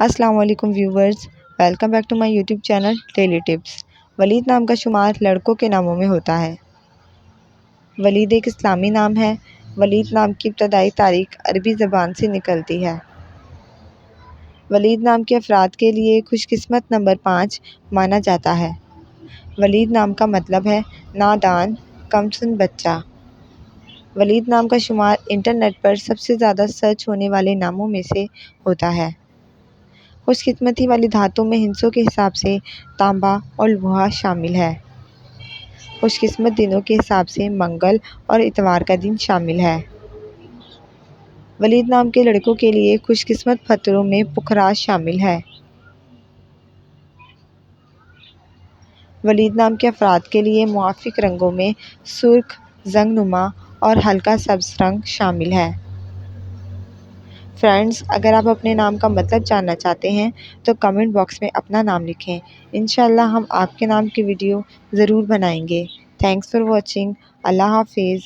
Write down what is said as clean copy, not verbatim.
السلام علیکم viewers, welcome back to my YouTube channel daily tips. Waleed نام کا شمار لڑکوں کے ناموں میں ہوتا ہے۔ ولید ایک اسلامی نام ہے۔ ولید نام کی ابتدائی تاریخ عربی زبان سے نکلتی ہے۔ ولید نام کے افراد کے لیے خوش قسمت نمبر 5 مانا جاتا ہے۔ ولید نام کا مطلب ہے نادان، کم سن بچہ۔ ولید نام کا شمار انٹرنیٹ پر سب سے زیادہ سرچ ہونے والے ناموں میں سے ہوتا ہے۔ خوش قسمتی والی دھاتوں میں ہندسوں کے حساب سے تانبا اور لوہا شامل ہے۔ خوش قسمت دنوں کے حساب سے منگل اور اتوار کا دن شامل ہے۔ ولید نام کے لڑکوں کے لیے خوش قسمت پتھروں میں پکھراج شامل ہے۔ ولید نام کے افراد کے لیے موافق رنگوں میں سرخ، زنگ نما اور ہلکا سبز رنگ شامل ہے۔ فرینڈز، اگر آپ اپنے نام کا مطلب جاننا چاہتے ہیں تو کمنٹ باکس میں اپنا نام لکھیں۔ انشاءاللہ ہم آپ کے نام کی ویڈیو ضرور بنائیں گے۔ Thanks for watching. اللہ حافظ۔